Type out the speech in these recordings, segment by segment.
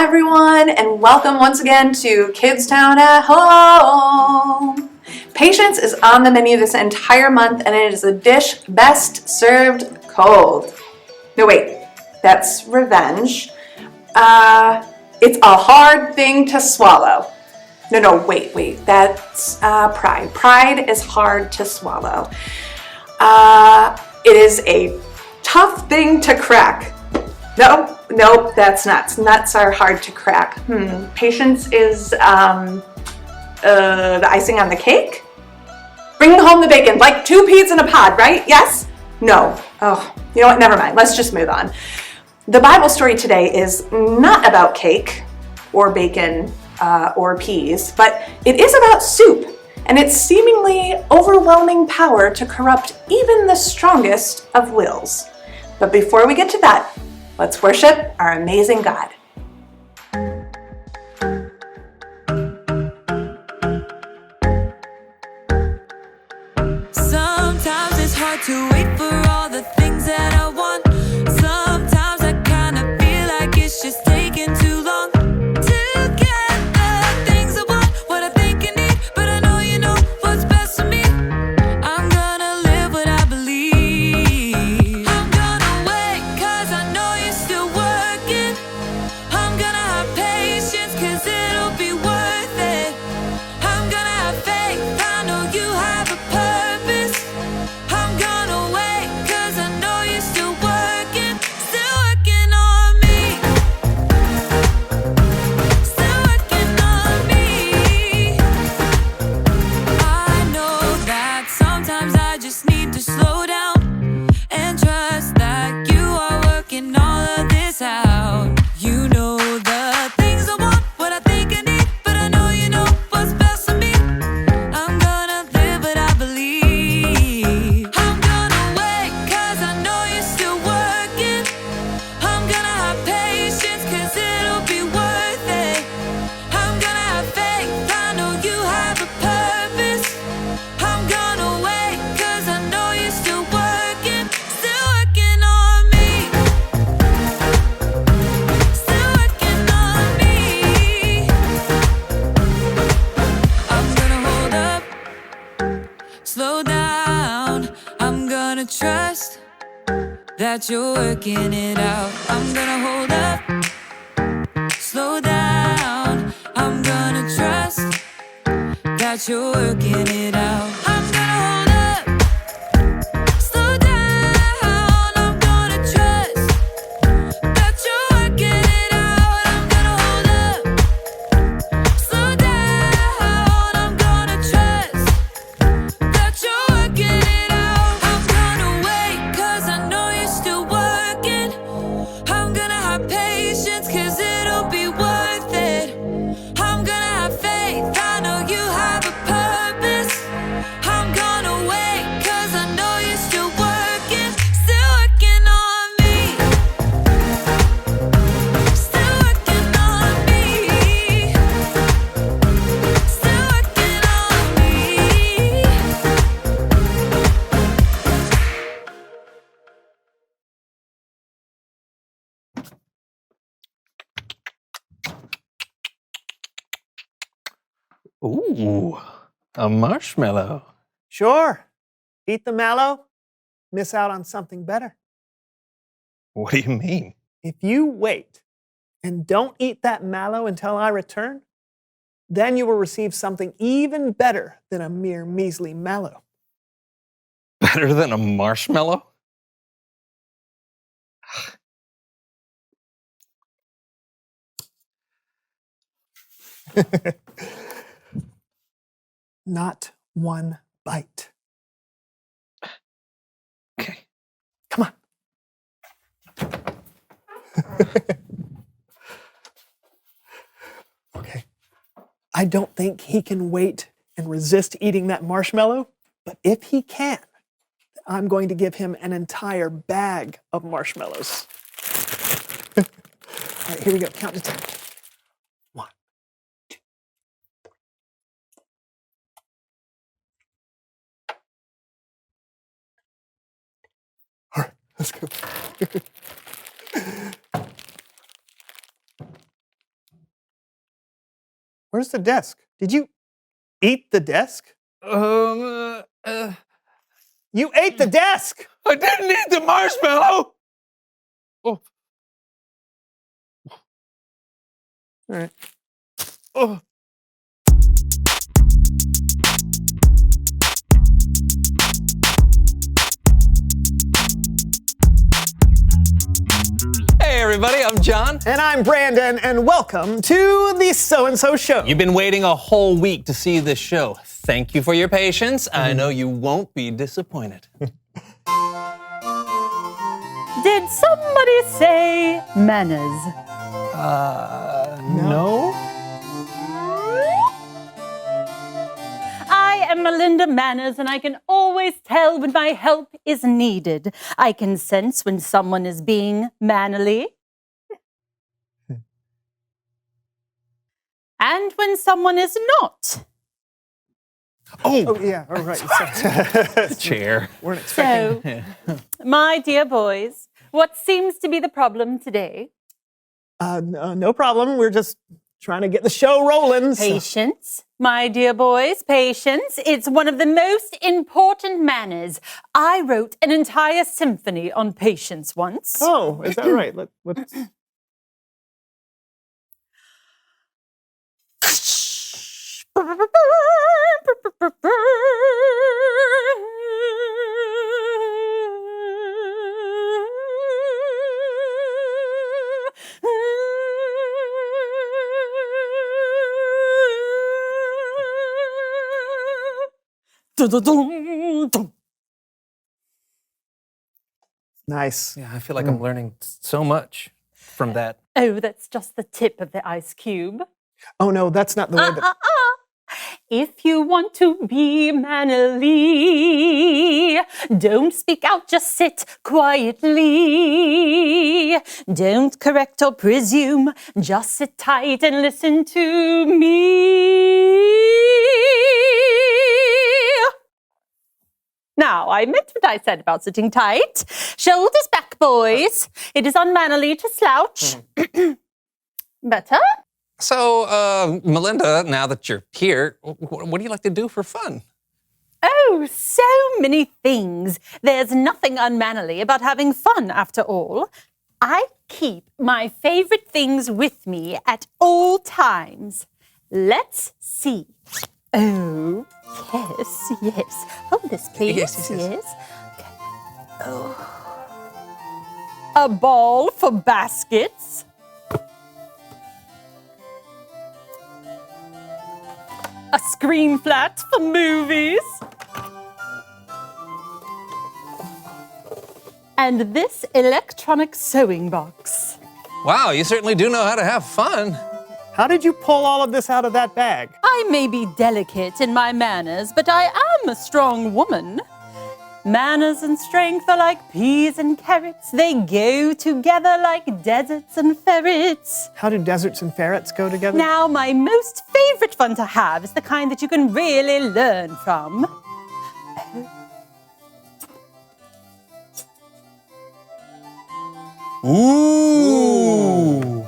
everyone, and welcome once again to Kidstown at Home. Patience is on the menu this entire month, and it is a dish best served cold. No, wait, that's revenge. It's a hard thing to swallow. No, wait, that's pride. Pride is hard to swallow. It is a tough thing to crack. Nope, that's nuts. Nuts are hard to crack. Patience is the icing on the cake? Bring home the bacon, like 2 peas in a pod, right? Yes? No. Oh, you know what? Never mind. Let's just move on. The Bible story today is not about cake or bacon or peas, but it is about soup and its seemingly overwhelming power to corrupt even the strongest of wills. But before we get to that, let's worship our amazing God. Sometimes it's hard to wait for all the things that I want. Sometimes I kind of feel like it's just taking too long to get the things I want, what I think I need, but I know you know what's best for me. I'm gonna live what I believe. I'm gonna wait cause I know you're still working. I'm gonna have patience cause it'll be worth it. I'm gonna have faith, I know you have a purpose. I'm gonna wait cause I know you're still working on me. Still working on me. I know that sometimes I just need to slow down and trust that you are working all of this out. You know the things I want, what I think I need, but I know you know what's best for me. I'm gonna live what I believe. I'm gonna wait cause I know you're still working. I'm gonna have patience cause it'll be worth it. I'm gonna have faith, I know you have a purpose. I'm gonna wait cause I know you're still working on me. Still working on me. I'm gonna hold up, slow down. I'm gonna trust that you're working it out. I'm gonna hold up, slow down. I'm gonna trust that you're working it out. I'm gonna hold up, slow down. I'm gonna trust that you're working it out. I'm gonna hold up, slow down. I'm gonna trust that you're working it out. I'm gonna wait cause I know you're still working. I'm gonna have patience cause it'll be worth it. I'm gonna have faith, I know you have a purpose. I'm gonna wait cause I know you're still working on me. Still working on me. Still working on me. Ooh, a marshmallow. Sure. Eat the mallow, miss out on something better. What do you mean? If you wait and don't eat that mallow until I return, then you will receive something even better than a mere measly mallow. Better than a marshmallow? Not one bite. Okay. Come on. Okay. I don't think he can wait and resist eating that marshmallow, but if he can, I'm going to give him an entire bag of marshmallows. All right, here we go. Count to 10. 1, 2. All right, let's go. Where's the desk? Did you eat the desk? I You ate the desk! didn't eat the marshmallow. Oh. All right. Oh. Hey everybody, I'm John. And I'm Brandon, and welcome to the So-and-So Show. You've been waiting a whole week to see this show. Thank you for your patience. I know you won't be disappointed. Did somebody say manners? No? I am Melinda Manners, and I can always tell when my help is needed. I can sense when someone is being mannerly. And when someone is not. Oh, yeah, all right. The chair. Weren't expecting. So, my dear boys, what seems to be the problem today? No problem. We're just trying to get the show rolling. so- Patience, my dear boys, patience. It's one of the most important manners. I wrote an entire symphony on patience once. Oh, is that right? Let's. Nice. Yeah, I feel like I'm learning so much from that. Oh, that's just the tip of the ice cube. Oh, no, that's not the way that. If you want to be mannerly, don't speak out, just sit quietly. Don't correct or presume, just sit tight and listen to me. Now, I meant what I said about sitting tight. Shoulders back, boys. It is unmannerly to slouch. Better? So, Melinda, now that you're here, what do you like to do for fun? Oh, so many things. There's nothing unmannerly about having fun, after all. I keep my favorite things with me at all times. Let's see. Oh, yes. Hold this, please. Yes. Okay. Oh. A ball for baskets. A screen flat for movies. And this electronic sewing box. Wow, you certainly do know how to have fun. How did you pull all of this out of that bag? I may be delicate in my manners, but I am a strong woman. Manners and strength are like peas and carrots. They go together like deserts and ferrets. How do deserts and ferrets go together? Now, my most favorite fun to have is the kind that you can really learn from. Ooh.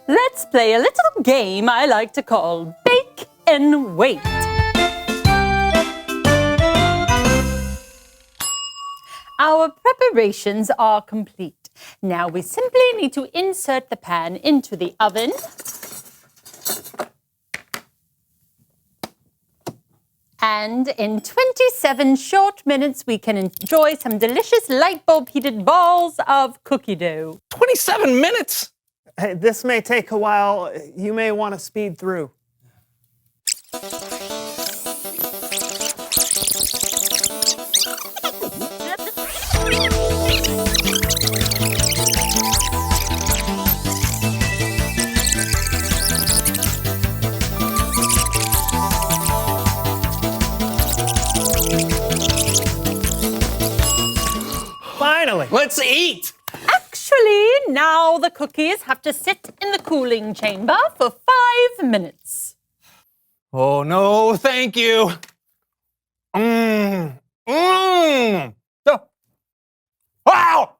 Let's play a little game I like to call Bake and Wait. Our preparations are complete. Now we simply need to insert the pan into the oven. And in 27 short minutes, we can enjoy some delicious light bulb heated balls of cookie dough. 27 minutes? Hey, this may take a while. You may want to speed through. Finally. Let's eat! Actually, now the cookies have to sit in the cooling chamber for 5 minutes. Oh no, thank you. Oh. Wow!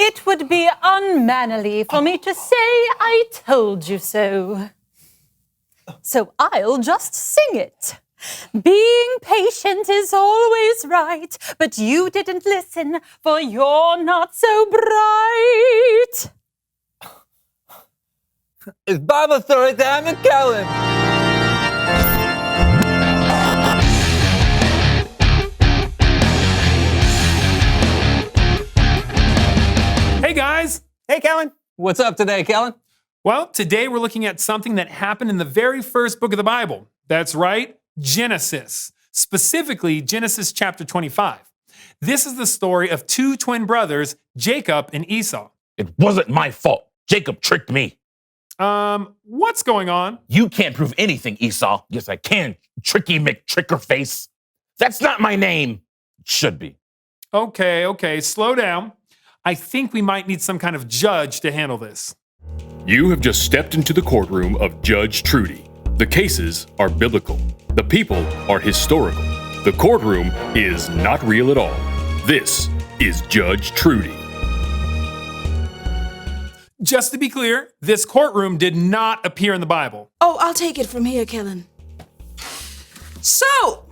It would be unmannerly for me to say I told you so. So I'll just sing it. Being patient is always right, but you didn't listen, for you're not so bright. It's Bible story time with Kellen. Hey guys! Hey, Kellen. What's up today, Kellen? Well, today we're looking at something that happened in the very first book of the Bible. That's right, Genesis. Specifically, Genesis chapter 25. This is the story of two twin brothers, Jacob and Esau. It wasn't my fault. Jacob tricked me. What's going on? You can't prove anything, Esau. Yes, I can. Tricky McTrickerface. That's not my name. It should be. Okay, slow down. I think we might need some kind of judge to handle this. You have just stepped into the courtroom of Judge Trudy. The cases are biblical. The people are historical. The courtroom is not real at all. This is Judge Trudy. Just to be clear, this courtroom did not appear in the Bible. Oh, I'll take it from here, Kellen. So,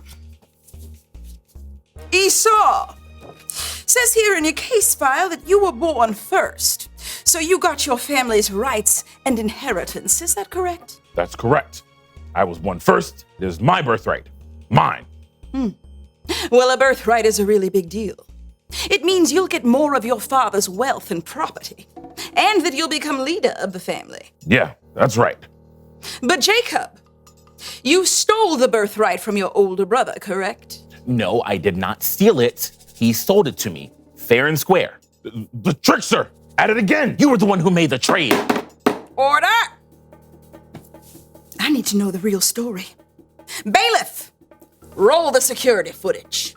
Esau, says here in your case file that you were born first. So you got your family's rights and inheritance. Is that correct? That's correct. I was born first. It is my birthright. Mine. Well, a birthright is a really big deal. It means you'll get more of your father's wealth and property, and that you'll become leader of the family. Yeah, that's right. But Jacob, you stole the birthright from your older brother, correct? No, I did not steal it. He sold it to me, fair and square. The trickster! At it again! You were the one who made the trade. Order! I need to know the real story. Bailiff, roll the security footage.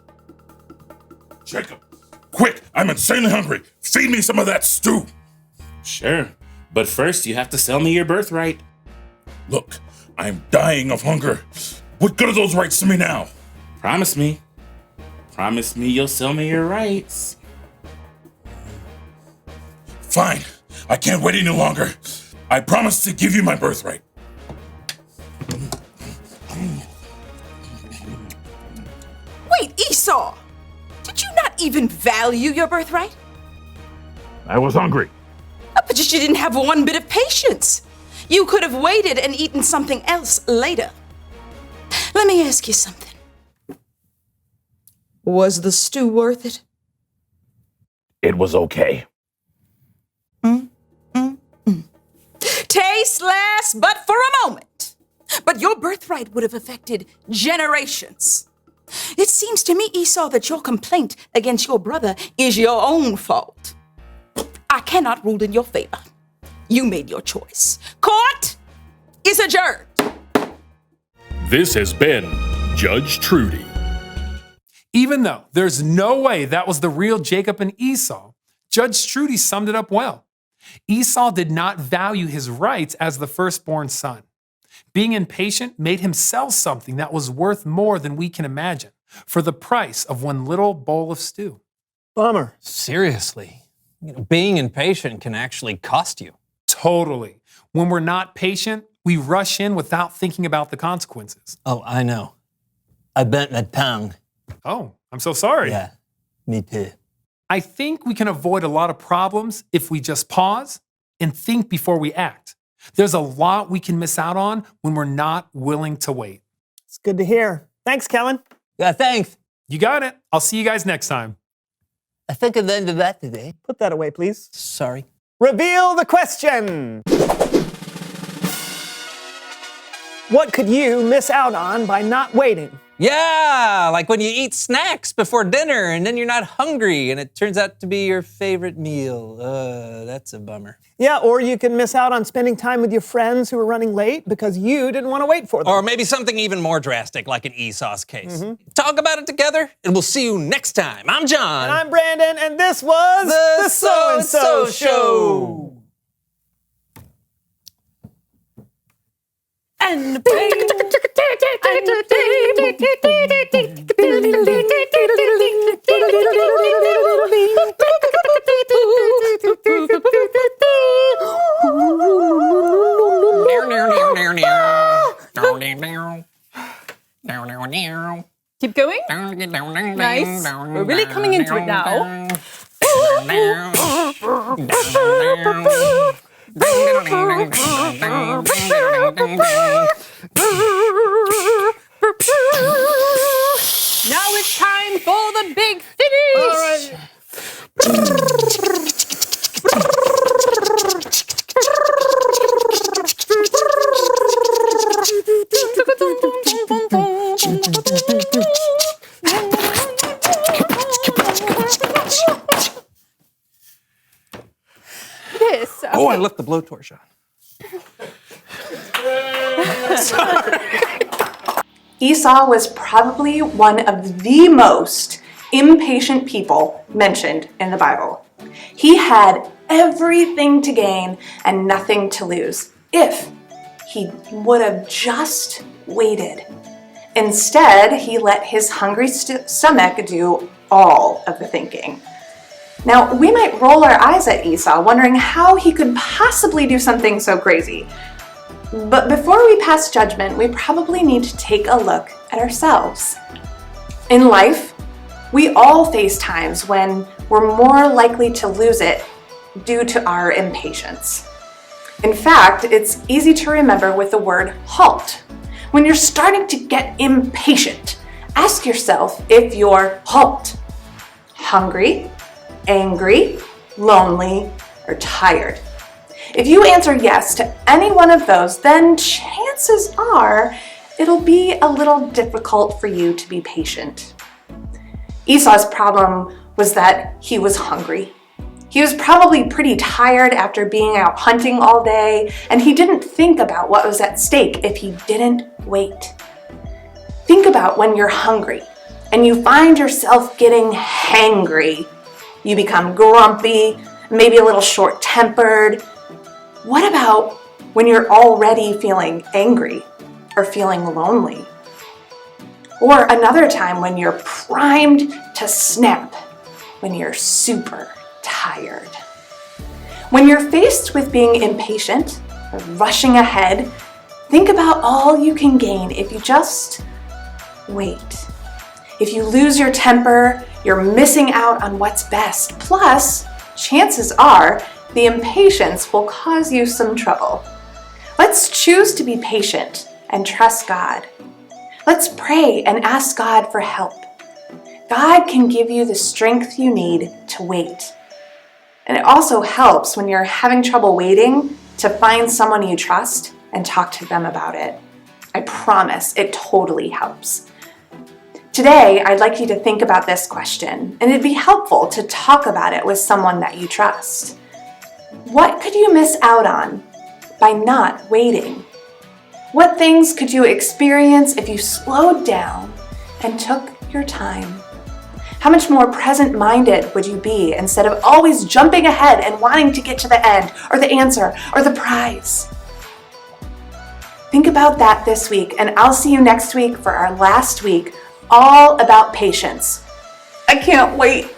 Jacob, quick! I'm insanely hungry. Feed me some of that stew. Sure, but first you have to sell me your birthright. Look, I'm dying of hunger. What good are those rights to me now? Promise me. Promise me you'll sell me your rights. Fine. I can't wait any longer. I promise to give you my birthright. Wait, Esau! Did you not even value your birthright? I was hungry. But you didn't have one bit of patience. You could have waited and eaten something else later. Let me ask you something. Was the stew worth it? It was okay. Tasteless, but for a moment. But your birthright would have affected generations. It seems to me, Esau, that your complaint against your brother is your own fault. I cannot rule in your favor. You made your choice. Court is adjourned. This has been Judge Trudy. Even though there's no way that was the real Jacob and Esau, Judge Trudy summed it up well. Esau did not value his rights as the firstborn son. Being impatient made him sell something that was worth more than we can imagine for the price of one little bowl of stew. Bummer. Seriously, being impatient can actually cost you. Totally. When we're not patient, we rush in without thinking about the consequences. Oh, I know. I bent my tongue. Oh, I'm so sorry. Yeah, me too. I think we can avoid a lot of problems if we just pause and think before we act. There's a lot we can miss out on when we're not willing to wait. It's good to hear. Thanks, Kellen. Yeah, thanks. You got it. I'll see you guys next time. I think of the end of that today. Put that away, please. Sorry. Reveal the question. What could you miss out on by not waiting? Yeah, like when you eat snacks before dinner and then you're not hungry and it turns out to be your favorite meal. That's a bummer. Yeah, or you can miss out on spending time with your friends who are running late because you didn't want to wait for them. Or maybe something even more drastic, like in Esau's case. Talk about it together, and we'll see you next time. I'm John. And I'm Brandon, and this was The So-and-So Show. And Keep going. Nice. We're really coming into it now. Now it's time for the big finish. All right. This. Oh, I left the blowtorch on. Esau was probably one of the most impatient people mentioned in the Bible. He had everything to gain and nothing to lose if he would have just waited. Instead, he let his hungry stomach do all of the thinking. Now, we might roll our eyes at Esau, wondering how he could possibly do something so crazy. But before we pass judgment, we probably need to take a look at ourselves. In life, we all face times when we're more likely to lose it due to our impatience. In fact, it's easy to remember with the word halt. When you're starting to get impatient, ask yourself if you're halt. Hungry, angry, lonely, or tired. If you answer yes to any one of those, then chances are it'll be a little difficult for you to be patient. Esau's problem was that he was hungry. He was probably pretty tired after being out hunting all day, and he didn't think about what was at stake if he didn't wait. Think about when you're hungry and you find yourself getting hangry. You become grumpy, maybe a little short-tempered. What about when you're already feeling angry or feeling lonely? Or another time when you're primed to snap, when you're super tired. When you're faced with being impatient or rushing ahead, think about all you can gain if you just wait. If you lose your temper, you're missing out on what's best. Plus, chances are the impatience will cause you some trouble. Let's choose to be patient and trust God. Let's pray and ask God for help. God can give you the strength you need to wait. And it also helps when you're having trouble waiting to find someone you trust and talk to them about it. I promise it totally helps. Today, I'd like you to think about this question, and it'd be helpful to talk about it with someone that you trust. What could you miss out on by not waiting? What things could you experience if you slowed down and took your time? How much more present-minded would you be instead of always jumping ahead and wanting to get to the end or the answer or the prize? Think about that this week, and I'll see you next week for our last week all about patience. I can't wait.